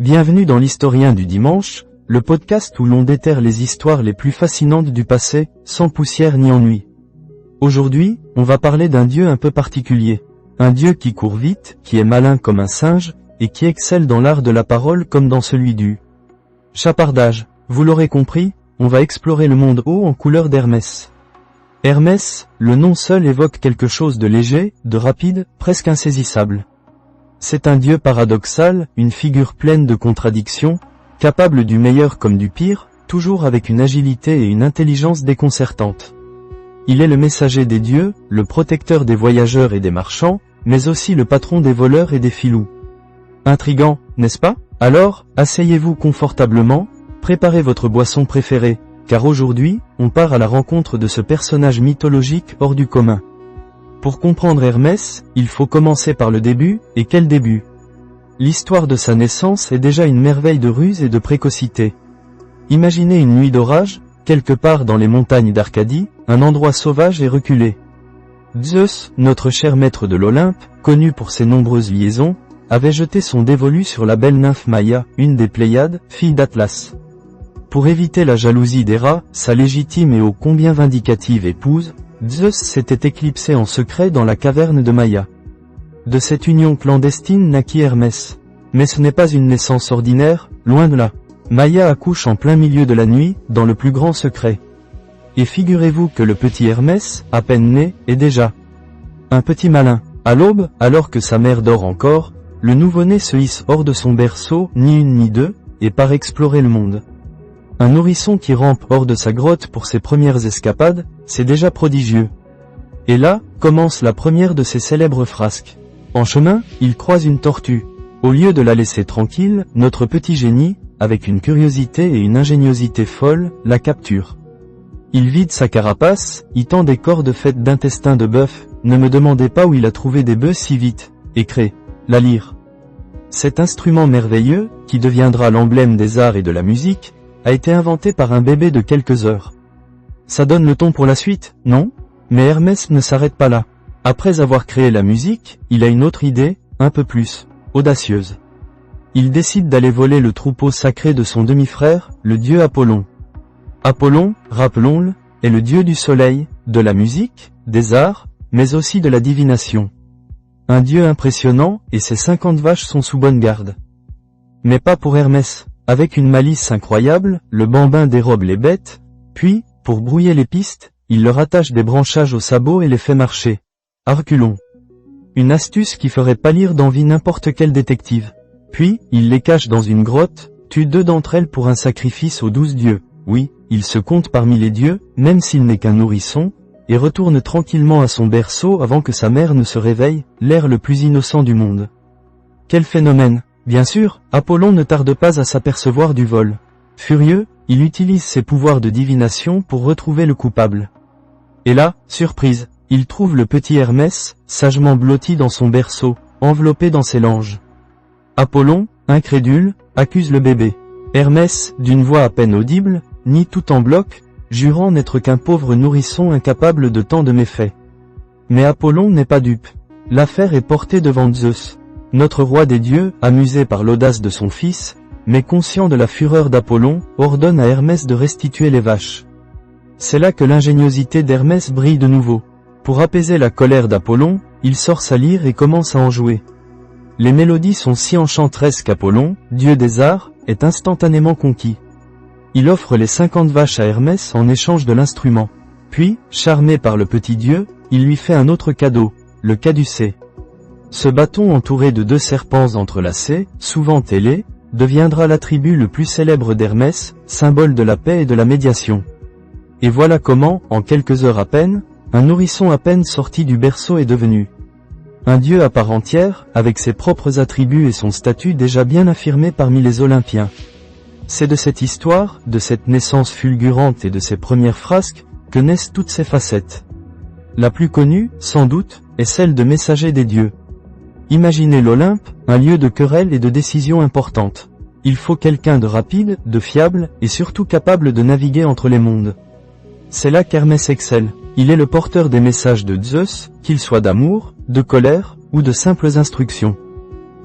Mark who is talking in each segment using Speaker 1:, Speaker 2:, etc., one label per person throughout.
Speaker 1: Bienvenue dans l'Historien du Dimanche, le podcast où l'on déterre les histoires les plus fascinantes du passé, sans poussière ni ennui. Aujourd'hui, on va parler d'un dieu un peu particulier. Un dieu qui court vite, qui est malin comme un singe, et qui excelle dans l'art de la parole comme dans celui du chapardage. Vous l'aurez compris, on va explorer le monde haut en couleur d'Hermès. Hermès, le nom seul évoque quelque chose de léger, de rapide, presque insaisissable. C'est un dieu paradoxal, une figure pleine de contradictions, capable du meilleur comme du pire, toujours avec une agilité et une intelligence déconcertantes. Il est le messager des dieux, le protecteur des voyageurs et des marchands, mais aussi le patron des voleurs et des filous. Intriguant, n'est-ce pas? Alors, asseyez-vous confortablement, préparez votre boisson préférée, car aujourd'hui, on part à la rencontre de ce personnage mythologique hors du commun. Pour comprendre Hermès, il faut commencer par le début, et quel début? L'histoire de sa naissance est déjà une merveille de ruse et de précocité. Imaginez une nuit d'orage, quelque part dans les montagnes d'Arcadie, un endroit sauvage et reculé. Zeus, notre cher maître de l'Olympe, connu pour ses nombreuses liaisons, avait jeté son dévolu sur la belle nymphe Maïa, une des Pléiades, fille d'Atlas. Pour éviter la jalousie d'Héra, sa légitime et ô combien vindicative épouse, Zeus s'était éclipsé en secret dans la caverne de Maïa. De cette union clandestine naquit Hermès. Mais ce n'est pas une naissance ordinaire, loin de là. Maïa accouche en plein milieu de la nuit, dans le plus grand secret. Et figurez-vous que le petit Hermès, à peine né, est déjà un petit malin. À l'aube, alors que sa mère dort encore, le nouveau-né se hisse hors de son berceau, ni une ni deux, et part explorer le monde. Un nourrisson qui rampe hors de sa grotte pour ses premières escapades, c'est déjà prodigieux. Et là, commence la première de ses célèbres frasques. En chemin, il croise une tortue. Au lieu de la laisser tranquille, notre petit génie, avec une curiosité et une ingéniosité folles, la capture. Il vide sa carapace, y tend des cordes faites d'intestins de bœuf, ne me demandez pas où il a trouvé des bœufs si vite, et crée la lyre. Cet instrument merveilleux, qui deviendra l'emblème des arts et de la musique, a été inventé par un bébé de quelques heures. Ça donne le ton pour la suite, non? Mais Hermès ne s'arrête pas là. Après avoir créé la musique, il a une autre idée, un peu plus audacieuse. Il décide d'aller voler le troupeau sacré de son demi-frère, le dieu Apollon. Apollon, rappelons-le, est le dieu du soleil, de la musique, des arts, mais aussi de la divination. Un dieu impressionnant, et ses 50 vaches sont sous bonne garde. Mais pas pour Hermès. Avec une malice incroyable, le bambin dérobe les bêtes, puis, pour brouiller les pistes, il leur attache des branchages aux sabots et les fait marcher. À reculons. Une astuce qui ferait pâlir d'envie n'importe quel détective. Puis, il les cache dans une grotte, tue 2 d'entre elles pour un sacrifice aux 12 dieux. Oui, il se compte parmi les dieux, même s'il n'est qu'un nourrisson, et retourne tranquillement à son berceau avant que sa mère ne se réveille, l'air le plus innocent du monde. Quel phénomène! Bien sûr, Apollon ne tarde pas à s'apercevoir du vol. Furieux, il utilise ses pouvoirs de divination pour retrouver le coupable. Et là, surprise, il trouve le petit Hermès, sagement blotti dans son berceau, enveloppé dans ses langes. Apollon, incrédule, accuse le bébé. Hermès, d'une voix à peine audible, nie tout en bloc, jurant n'être qu'un pauvre nourrisson incapable de tant de méfaits. Mais Apollon n'est pas dupe. L'affaire est portée devant Zeus. Notre roi des dieux, amusé par l'audace de son fils, mais conscient de la fureur d'Apollon, ordonne à Hermès de restituer les vaches. C'est là que l'ingéniosité d'Hermès brille de nouveau. Pour apaiser la colère d'Apollon, il sort sa lyre et commence à en jouer. Les mélodies sont si enchanteresses qu'Apollon, dieu des arts, est instantanément conquis. Il offre les 50 vaches à Hermès en échange de l'instrument. Puis, charmé par le petit dieu, il lui fait un autre cadeau, le caducée. Ce bâton entouré de 2 serpents entrelacés, souvent ailés, deviendra l'attribut le plus célèbre d'Hermès, symbole de la paix et de la médiation. Et voilà comment, en quelques heures à peine, un nourrisson à peine sorti du berceau est devenu un dieu à part entière, avec ses propres attributs et son statut déjà bien affirmé parmi les Olympiens. C'est de cette histoire, de cette naissance fulgurante et de ses premières frasques, que naissent toutes ces facettes. La plus connue, sans doute, est celle de messager des dieux. Imaginez l'Olympe, un lieu de querelles et de décisions importantes. Il faut quelqu'un de rapide, de fiable, et surtout capable de naviguer entre les mondes. C'est là qu'Hermès excelle. Il est le porteur des messages de Zeus, qu'ils soient d'amour, de colère, ou de simples instructions.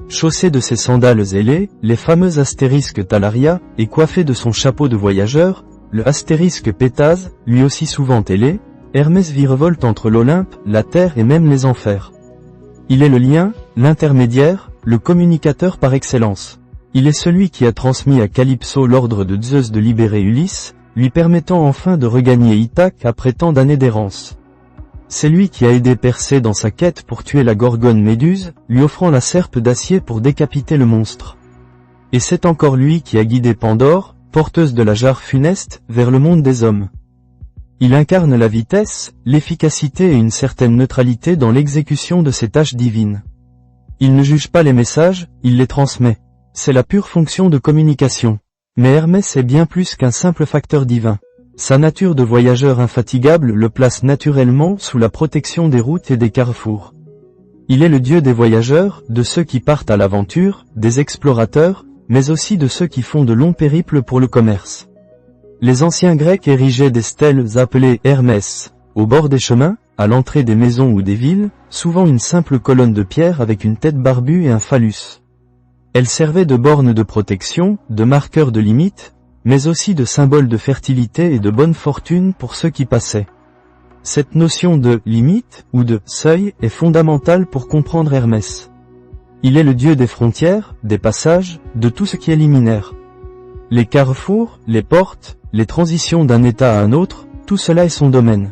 Speaker 1: Chaussé de ses sandales ailées, les fameux astérisques Talaria, et coiffé de son chapeau de voyageur, le astérisque Pétase, lui aussi souvent ailé, Hermès virevolte entre l'Olympe, la terre et même les enfers. Il est le lien, l'intermédiaire, le communicateur par excellence. Il est celui qui a transmis à Calypso l'ordre de Zeus de libérer Ulysse, lui permettant enfin de regagner Ithaque après tant d'années d'errance. C'est lui qui a aidé Persée dans sa quête pour tuer la gorgone Méduse, lui offrant la serpe d'acier pour décapiter le monstre. Et c'est encore lui qui a guidé Pandore, porteuse de la jarre funeste, vers le monde des hommes. Il incarne la vitesse, l'efficacité et une certaine neutralité dans l'exécution de ses tâches divines. Il ne juge pas les messages, il les transmet. C'est la pure fonction de communication. Mais Hermès est bien plus qu'un simple facteur divin. Sa nature de voyageur infatigable le place naturellement sous la protection des routes et des carrefours. Il est le dieu des voyageurs, de ceux qui partent à l'aventure, des explorateurs, mais aussi de ceux qui font de longs périples pour le commerce. Les anciens Grecs érigeaient des stèles appelées Hermès, au bord des chemins, à l'entrée des maisons ou des villes, souvent une simple colonne de pierre avec une tête barbue et un phallus. Elles servaient de bornes de protection, de marqueurs de limite, mais aussi de symboles de fertilité et de bonne fortune pour ceux qui passaient. Cette notion de « limite » ou de « seuil » est fondamentale pour comprendre Hermès. Il est le dieu des frontières, des passages, de tout ce qui est liminaire. Les carrefours, les portes, les transitions d'un état à un autre, tout cela est son domaine.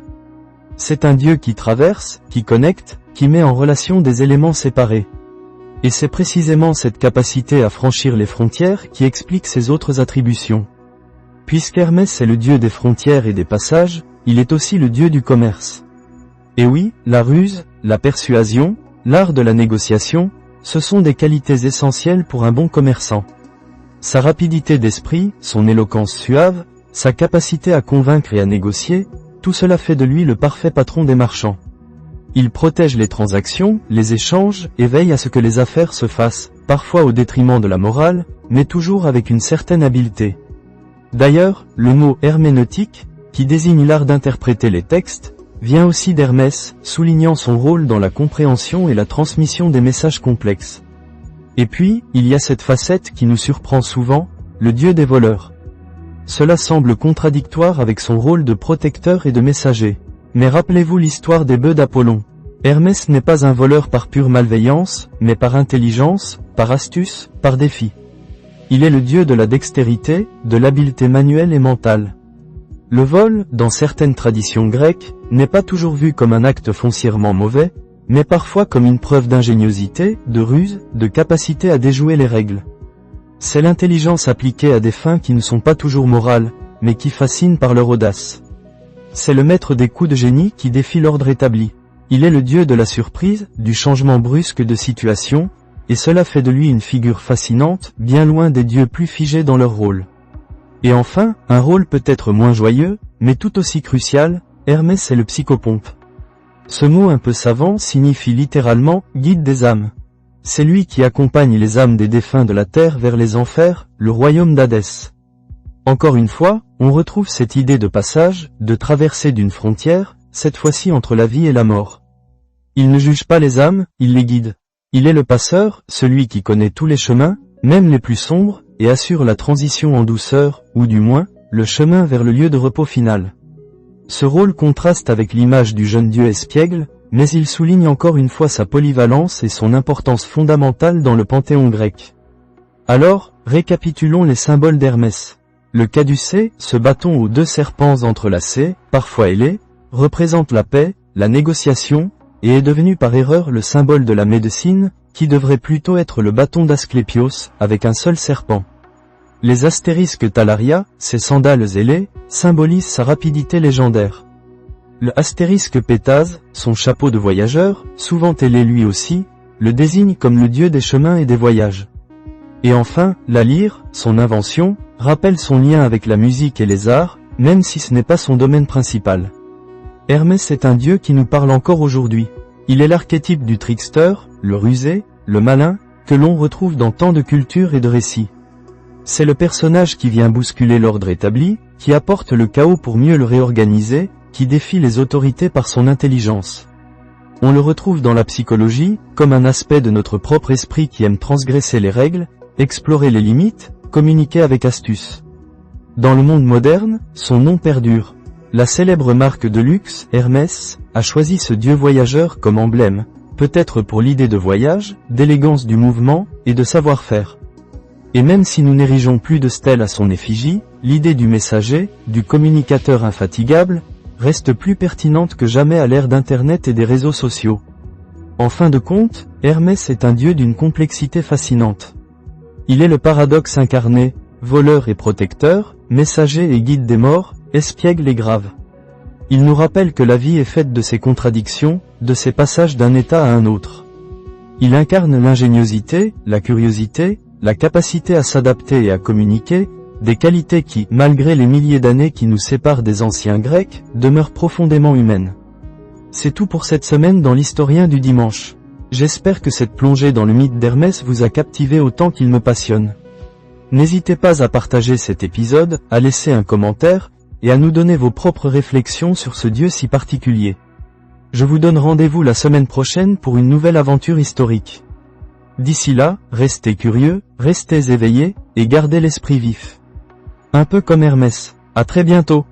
Speaker 1: C'est un dieu qui traverse, qui connecte, qui met en relation des éléments séparés. Et c'est précisément cette capacité à franchir les frontières qui explique ses autres attributions. Puisqu'Hermès est le dieu des frontières et des passages, il est aussi le dieu du commerce. Et oui, la ruse, la persuasion, l'art de la négociation, ce sont des qualités essentielles pour un bon commerçant. Sa rapidité d'esprit, son éloquence suave, sa capacité à convaincre et à négocier, tout cela fait de lui le parfait patron des marchands. Il protège les transactions, les échanges, et veille à ce que les affaires se fassent, parfois au détriment de la morale, mais toujours avec une certaine habileté. D'ailleurs, le mot herméneutique, qui désigne l'art d'interpréter les textes, vient aussi d'Hermès, soulignant son rôle dans la compréhension et la transmission des messages complexes. Et puis, il y a cette facette qui nous surprend souvent, le dieu des voleurs. Cela semble contradictoire avec son rôle de protecteur et de messager. Mais rappelez-vous l'histoire des bœufs d'Apollon. Hermès n'est pas un voleur par pure malveillance, mais par intelligence, par astuce, par défi. Il est le dieu de la dextérité, de l'habileté manuelle et mentale. Le vol, dans certaines traditions grecques, n'est pas toujours vu comme un acte foncièrement mauvais, mais parfois comme une preuve d'ingéniosité, de ruse, de capacité à déjouer les règles. C'est l'intelligence appliquée à des fins qui ne sont pas toujours morales, mais qui fascinent par leur audace. C'est le maître des coups de génie qui défie l'ordre établi. Il est le dieu de la surprise, du changement brusque de situation, et cela fait de lui une figure fascinante, bien loin des dieux plus figés dans leur rôle. Et enfin, un rôle peut-être moins joyeux, mais tout aussi crucial, Hermès est le psychopompe. Ce mot un peu savant signifie littéralement « guide des âmes ». C'est lui qui accompagne les âmes des défunts de la terre vers les enfers, le royaume d'Hadès. Encore une fois, on retrouve cette idée de passage, de traversée d'une frontière, cette fois-ci entre la vie et la mort. Il ne juge pas les âmes, il les guide. Il est le passeur, celui qui connaît tous les chemins, même les plus sombres, et assure la transition en douceur, ou du moins, le chemin vers le lieu de repos final. Ce rôle contraste avec l'image du jeune dieu espiègle, mais il souligne encore une fois sa polyvalence et son importance fondamentale dans le panthéon grec. Alors, récapitulons les symboles d'Hermès. Le caducée, ce bâton aux deux serpents entrelacés, parfois ailés, représente la paix, la négociation, et est devenu par erreur le symbole de la médecine, qui devrait plutôt être le bâton d'Asclépios, avec un seul serpent. Les astérisques Talaria, ces sandales ailées, symbolisent sa rapidité légendaire. Le astérisque Pétase, son chapeau de voyageur, souvent ailé lui aussi, le désigne comme le dieu des chemins et des voyages. Et enfin, la lyre, son invention, rappelle son lien avec la musique et les arts, même si ce n'est pas son domaine principal. Hermès est un dieu qui nous parle encore aujourd'hui. Il est l'archétype du trickster, le rusé, le malin, que l'on retrouve dans tant de cultures et de récits. C'est le personnage qui vient bousculer l'ordre établi, qui apporte le chaos pour mieux le réorganiser, qui défie les autorités par son intelligence. On le retrouve dans la psychologie, comme un aspect de notre propre esprit qui aime transgresser les règles, explorer les limites, communiquer avec astuce. Dans le monde moderne, son nom perdure. La célèbre marque de luxe, Hermès, a choisi ce dieu voyageur comme emblème, peut-être pour l'idée de voyage, d'élégance du mouvement, et de savoir-faire. Et même si nous n'érigeons plus de stèle à son effigie, l'idée du messager, du communicateur infatigable, reste plus pertinente que jamais à l'ère d'Internet et des réseaux sociaux. En fin de compte, Hermès est un dieu d'une complexité fascinante. Il est le paradoxe incarné, voleur et protecteur, messager et guide des morts, espiègle et grave. Il nous rappelle que la vie est faite de ces contradictions, de ces passages d'un état à un autre. Il incarne l'ingéniosité, la curiosité, la capacité à s'adapter et à communiquer, des qualités qui, malgré les milliers d'années qui nous séparent des anciens Grecs, demeurent profondément humaines. C'est tout pour cette semaine dans l'Historien du dimanche. J'espère que cette plongée dans le mythe d'Hermès vous a captivé autant qu'il me passionne. N'hésitez pas à partager cet épisode, à laisser un commentaire, et à nous donner vos propres réflexions sur ce dieu si particulier. Je vous donne rendez-vous la semaine prochaine pour une nouvelle aventure historique. D'ici là, restez curieux, restez éveillés, et gardez l'esprit vif. Un peu comme Hermès. À très bientôt.